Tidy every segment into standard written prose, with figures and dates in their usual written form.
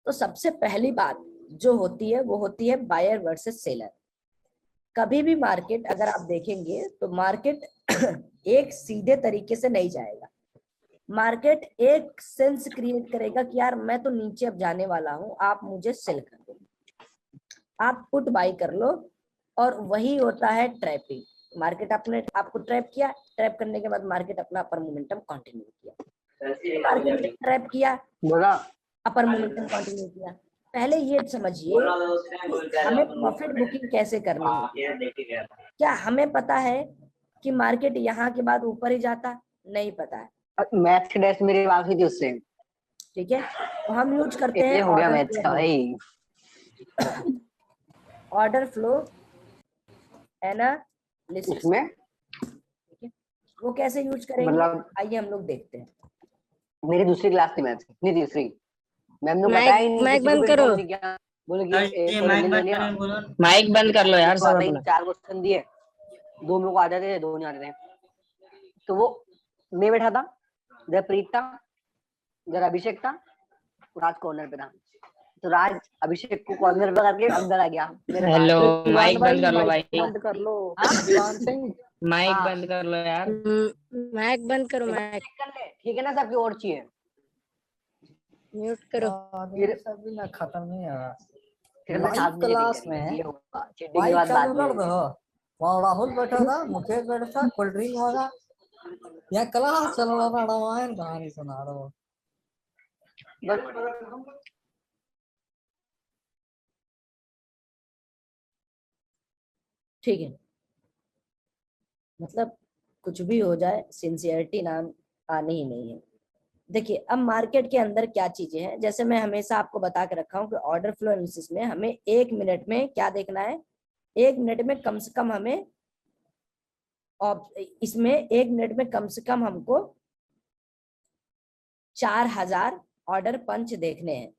तो सबसे पहली बात जो होती है वो होती है बायर वर्सेस सेलर। कभी भी मार्केट अगर आप देखेंगे तो मार्केट एक सीधे तरीके से नहीं जाएगा। मार्केट एक सेंस क्रिएट करेगा कि यार मैं तो नीचे अब जाने वाला हूं, आप मुझे सेल कर दो, आप पुट बाई कर लो। और वही होता है ट्रैपिंग। मार्केट आपने आपको ट्रैप किया, ट्रैप करने के बाद मार्केट अपना अपर मोमेंटम कंटिन्यू किया, मार्केट ने ट्रैप किया, अपर मोमेंटम कंटिन्यू किया। पहले ये समझिए हमें प्रॉफिट बुकिंग कैसे करनी है। क्या हमें पता है कि मार्केट यहाँ के बाद ऊपर ही जाता? नहीं पता है। मैथ के टेस्ट मेरी बात हुई थी उससे, ठीक है, तो हम यूज करते हैं हो गया मैथ का भाई। Order flow analysis. उसमें ठीक है, वो कैसे यूज करेंगे मतलब आइए हम लोग देखते हैं। मेरी दूसरी क्लास थी मैथ की, नहीं तीसरी, मैम ने बताया ही नहीं, माइक बंद करो, बोले कि माइक बंद कर लो यार सब अपना। 4 क्वेश्चन दिए, 2 मेरे को आ जाते थे, 2 नहीं आते थे। तो वो मैं बैठा था, इधर प्रीत था, इधर अभिषेक था, राज कॉर्नर पे था। तो राज अभिषेक को कॉर्नर पे करके अंदर आ गया। हेलो, माइक बंद कर लो भाई, बंद कर लो। माइक बंद कर लो यार, माइक बंद करो, माइक ठीक है ना, सबकी और चाहिए म्यूट करो। सभी ना खत्म नहीं है क्लास में भाई, चालू कर दो। वहाँ राहुल बैठा था, मुकेश बैठा था, कोल्ड ड्रिंक वाला, यहाँ क्लास चल रहा था, रामायण कहानी सुना रहा हूँ। ठीक है, मतलब कुछ भी हो जाए सिंसियरिटी नाम आनी ही नहीं है। देखिए अब मार्केट के अंदर क्या चीजें हैं, जैसे मैं हमेशा आपको बता के रखा हूं कि ऑर्डर फ्लो एनालिसिस में हमें 1 मिनट में क्या देखना है। 1 मिनट में कम से कम हमें, इसमें 1 मिनट में कम से कम हमको 4000 ऑर्डर पंच देखने हैं।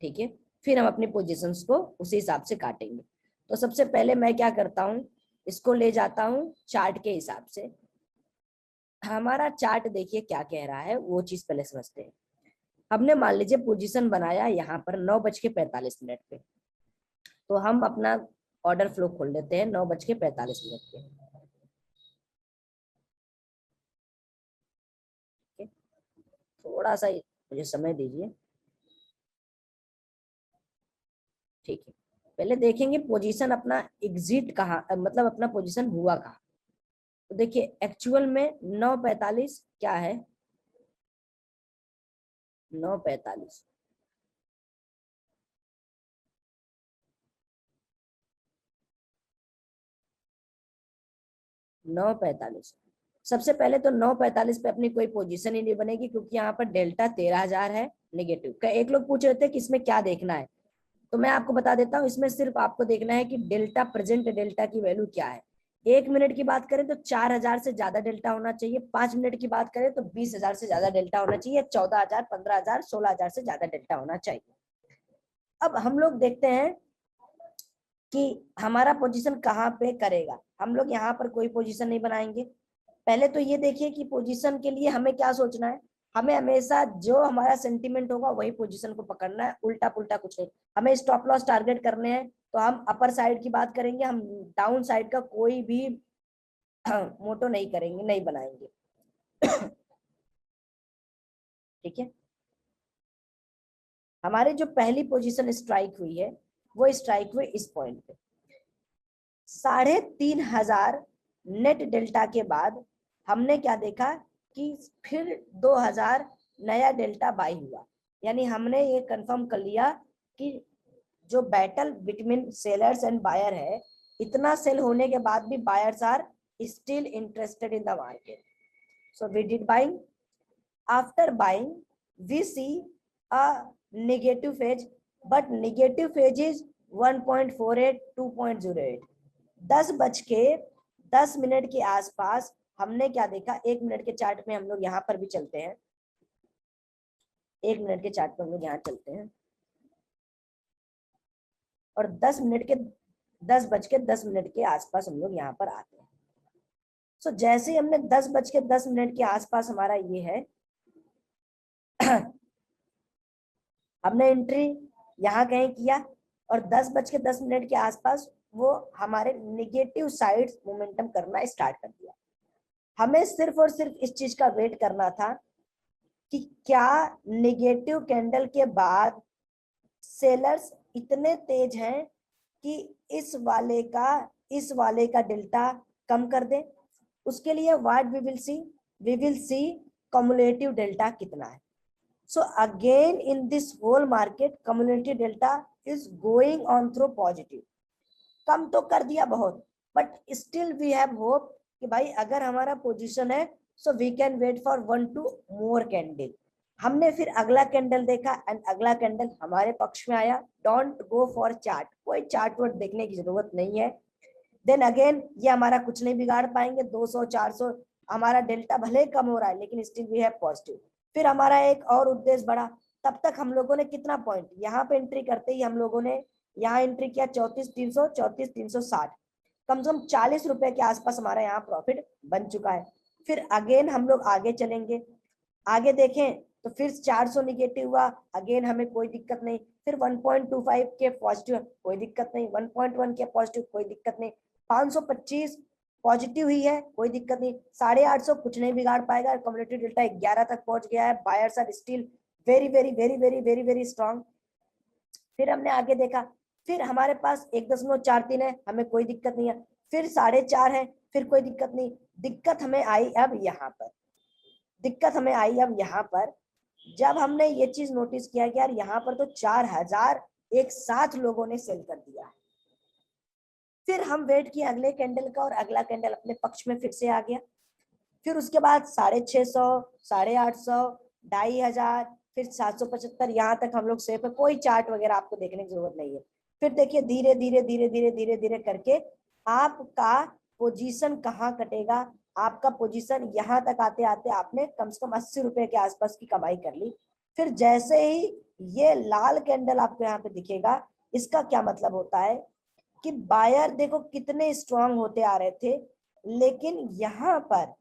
ठीक है, फिर हम अपनी पोजीशंस को उसी हिसाब से काटेंगे। तो सबसे पहले मैं क्या करता हूं, इसको ले जाता हूं चार्ट के हिसाब से। हमारा चार्ट देखिए क्या कह रहा है, वो चीज पहले समझते हैं। हमने मान लीजिए पोजीशन बनाया यहाँ पर 9:45 पे, तो हम अपना ऑर्डर फ्लो खोल लेते हैं 9:45 पे। थोड़ा सा मुझे समय दीजिए। ठीक है, पहले देखेंगे पोजीशन अपना एग्जिट कहाँ, मतलब अपना पोजीशन हुआ कहाँ। तो देखिए एक्चुअल में 9:45 क्या है, 9:45 9:45। सबसे पहले तो 9:45 पे अपनी कोई पोजीशन ही नहीं बनेगी, क्योंकि यहाँ पर डेल्टा 13,000 है नेगेटिव। एक लोग पूछ रहे थे कि इसमें क्या देखना है, तो मैं आपको बता देता हूँ, इसमें सिर्फ आपको देखना है कि डेल्टा, प्रेजेंट डेल्टा की वैल्यू क्या है। 1 मिनट की बात करें तो 4000 से ज्यादा डेल्टा होना चाहिए, 5 मिनट की बात करें तो 20,000 से ज्यादा डेल्टा होना चाहिए, 14,000, 15,000, 16,000 से ज्यादा डेल्टा होना चाहिए। अब हम लोग देखते हैं कि हमारा पोजीशन कहाँ पे करेगा। हम लोग यहाँ पर कोई पोजीशन नहीं बनाएंगे। पहले तो ये देखिए कि पोजीशन के लिए हमें क्या सोचना है। हमें हमेशा जो हमारा सेंटीमेंट होगा वही पोजीशन को पकड़ना है, उल्टा पुल्टा कुछ नहीं। हमें स्टॉप लॉस टारगेट करने हैं, तो हम अपर साइड की बात करेंगे, हम डाउन साइड का कोई भी मोटो नहीं करेंगे, नहीं बनाएंगे। ठीक है, हमारी जो पहली पोजीशन स्ट्राइक हुई है वो स्ट्राइक हुई इस पॉइंट पे 3,500 नेट डेल्टा के बाद। हमने क्या देखा कि फिर 2,000 नया डेल्टा बाई हुआ, यानी हमने ये कंफर्म कर लिया कि जो battle between sellers and buyer है, इतना सेल होने के बाद भी buyers are still interested in the market, so we did buying. After buying we see a negative phase, but negative phase is 1.48, 2.08। 10:10 के आसपास हमने क्या देखा, 1 मिनट के चार्ट में हम लोग यहाँ पर भी चलते हैं, 1 मिनट के चार्ट पर हम लोग यहाँ चलते हैं, और 10:10 के आसपास हम लोग यहाँ पर आते हैं। सो जैसे ही हमने 10:10 के आसपास हमारा ये है हमने एंट्री यहाँ कहीं किया और 10:10 के आसपास वो हमारे निगेटिव साइड मोमेंटम करना स्टार्ट कर दिया। हमें सिर्फ और सिर्फ इस चीज का वेट करना था कि क्या निगेटिव कैंडल के बाद सेलर्स इतने तेज हैं कि इस वाले का डेल्टा कम कर दे। उसके लिए what we will see cumulative delta कितना है। So again in this whole market cumulative delta is going on through positive. कम तो कर दिया बहुत, but still we have hope कि भाई अगर हमारा पोजीशन है so we can wait for 1-2 more candle. हमने फिर अगला कैंडल देखा एंड अगला कैंडल हमारे पक्ष में आया। डोंट गो फॉर चार्ट, कोई चार्ट वर्ट देखने की जरूरत नहीं है। देन अगेन ये हमारा कुछ नहीं बिगाड़ पाएंगे। 200-400 हमारा डेल्टा भले ही कम हो रहा है लेकिन स्टिल वी हैव पॉजिटिव। फिर हमारा एक और उद्देश्य बढ़ा। तब तक हम लोगों ने कितना पॉइंट यहाँ पे एंट्री करते ही हम लोगों ने यहाँ एंट्री किया 34,300, 34,360, कम से कम 40 रुपए के आसपास हमारा यहाँ प्रॉफिट बन चुका है। फिर अगेन हम लोग आगे चलेंगे, आगे देखें तो फिर 400 निगेटिव हुआ, अगेन हमें कोई दिक्कत नहीं। फिर 1.25 के पॉजिटिव, कोई दिक्कत नहीं। 1.1 के पॉजिटिव, कोई दिक्कत नहीं। 525 पॉजिटिव ही है, कोई दिक्कत नहीं। 850 कुछ नहीं बिगाड़ पाएगा। कम्युलेटिव डेल्टा 11 तक पहुंच गया है। Buyers are still very very very very very very strong. फिर हमने आगे देखा, फिर हमारे पास 1.43 है, हमें कोई दिक्कत नहीं है। फिर 4.5 है, फिर कोई दिक्कत नहीं। दिक्कत हमें आई अब यहाँ पर, दिक्कत हमें आई अब यहाँ पर जब हमने ये चीज नोटिस किया कि यार यहाँ पर तो 4,000 एक साथ लोगों ने सेल कर दिया है। फिर हम वेट किए अगले कैंडल का और अगला कैंडल अपने पक्ष में फिर से आ गया। फिर उसके बाद 650, 850, 2,500, फिर 775, यहाँ तक हम लोग सेफ है। कोई चार्ट वगैरह आपको देखने की जरूरत नहीं है। फिर देखिए धीरे धीरे धीरे धीरे धीरे धीरे करके आपका पोजीशन कहाँ कटेगा। आपका पोजीशन यहाँ तक आते आते आपने कम से कम 80 रुपए के आसपास की कमाई कर ली। फिर जैसे ही ये लाल कैंडल आपको यहाँ पे दिखेगा, इसका क्या मतलब होता है कि बायर देखो कितने स्ट्रांग होते आ रहे थे, लेकिन यहाँ पर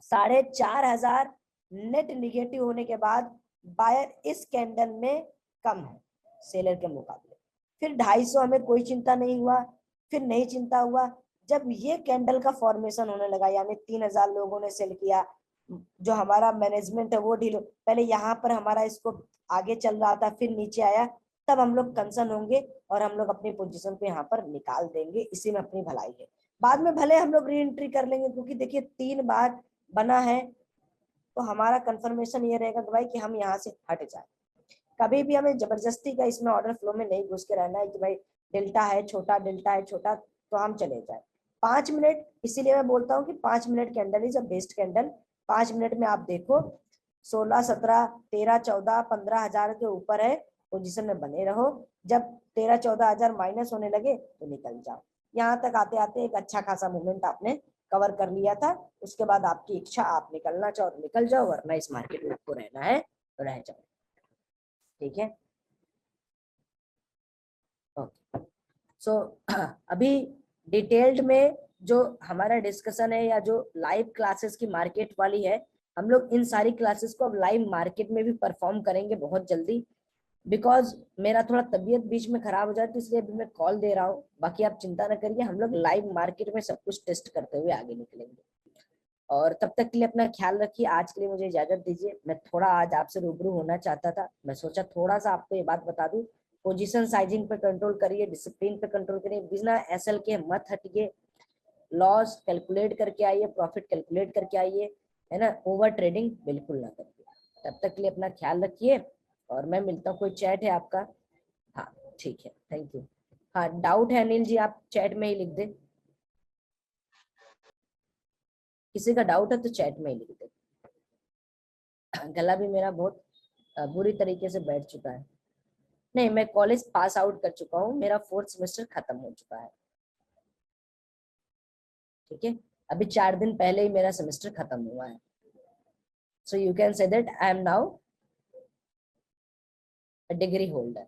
4,500 नेट निगेटिव होने के बाद बायर इस कैंडल में कम है सेलर के मुकाबले। फिर 250 हमें कोई चिंता नहीं हुआ, फिर नहीं चिंता हुआ। जब ये कैंडल का फॉर्मेशन होने लगा, यानी 3,000 लोगों ने सेल किया, जो हमारा मैनेजमेंट है वो ढीलो, पहले यहाँ पर हमारा इसको आगे चल रहा था, फिर नीचे आया, तब हम लोग कंसर्न होंगे और हम लोग अपनी पोजीशन को यहाँ पर निकाल देंगे। इसी में अपनी भलाई है। बाद में भले हम लोग री एंट्री कर लेंगे, क्योंकि देखिए 3 बार बना है तो हमारा कंफर्मेशन ये रहेगा कि भाई कि हम यहाँ से हट जाए। कभी भी हमें जबरदस्ती का इसमें ऑर्डर फ्लो में नहीं घुस के रहना है कि भाई डेल्टा है छोटा, डेल्टा है छोटा तो हम चले जाए। 5 मिनट, इसीलिए मैं बोलता हूँ कि 5 minute candle is a best candle. 5 minute में आप देखो 16, 17, 13, 14, 15,000 के ऊपर है, पोजीशन में बने रहो। जब 13-14,000 माइनस होने लगे तो निकल जाओ। यहाँ तक आते आते एक अच्छा खासा मूवमेंट आपने कवर कर लिया था। उसके बाद आपकी इच्छा, आप निकलना चाहो तो निकल जाओ, वरना इस मार्केट में आपको रहना है तो रह जाओ। ठीक है, ओके। सो अभी डिटेल्ड में जो हमारा डिस्कशन है या जो लाइव क्लासेस की मार्केट वाली है, हम लोग इन सारी क्लासेस को अब लाइव मार्केट में भी परफॉर्म करेंगे बहुत जल्दी। बिकॉज मेरा थोड़ा तबीयत बीच में खराब हो जाए तो इसलिए अभी मैं कॉल दे रहा हूँ। बाकी आप चिंता न करिए, हम लोग लाइव मार्केट में सब कुछ टेस्ट करते हुए आगे निकलेंगे। और तब तक के लिए अपना ख्याल रखिए। आज के लिए मुझे इजाजत दीजिए। मैं थोड़ा आज आपसे रूबरू होना चाहता था, मैं सोचा थोड़ा सा आपको ये बात बता दूं। पोजीशन साइजिंग पे कंट्रोल करिए, डिसिप्लिन पे कंट्रोल करिए, बिना एसएल के मत हटिए, लॉस कैलकुलेट करके आइए, प्रॉफिट कैलकुलेट करके आइए, है ना। ओवर ट्रेडिंग बिल्कुल ना करिए। तब तक के लिए अपना ख्याल रखिए और मैं मिलता हूँ। कोई चैट है आपका? हाँ ठीक है, थैंक यू। हाँ डाउट है अनिल जी, आप चैट में ही लिख दे। किसी का डाउट है तो चैट में ही लिख दे। गला भी मेरा बहुत बुरी तरीके से बैठ चुका है। नहीं, मैं कॉलेज पास आउट कर चुका हूँ, मेरा 4th सेमेस्टर खत्म हो चुका है। ठीक है, अभी 4 दिन पहले ही मेरा सेमेस्टर खत्म हुआ है। So you can say that I am now a degree holder.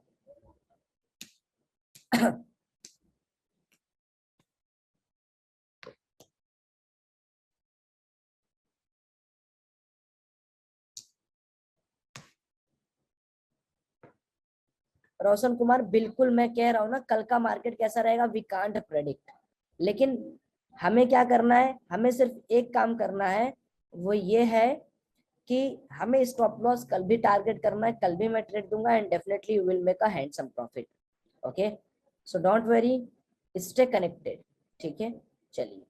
Roshan Kumar, बिल्कुल मैं कह रहा हूँ ना, कल का मार्केट कैसा रहेगा वी कांट प्रेडिक्ट, लेकिन हमें क्या करना है, हमें सिर्फ एक काम करना है, वो ये है कि हमें स्टॉप लॉस कल भी टारगेट करना है, कल भी मैं ट्रेड दूंगा and definitely you will make a handsome profit. Okay, so don't worry, stay connected. ठीक है, चलिए।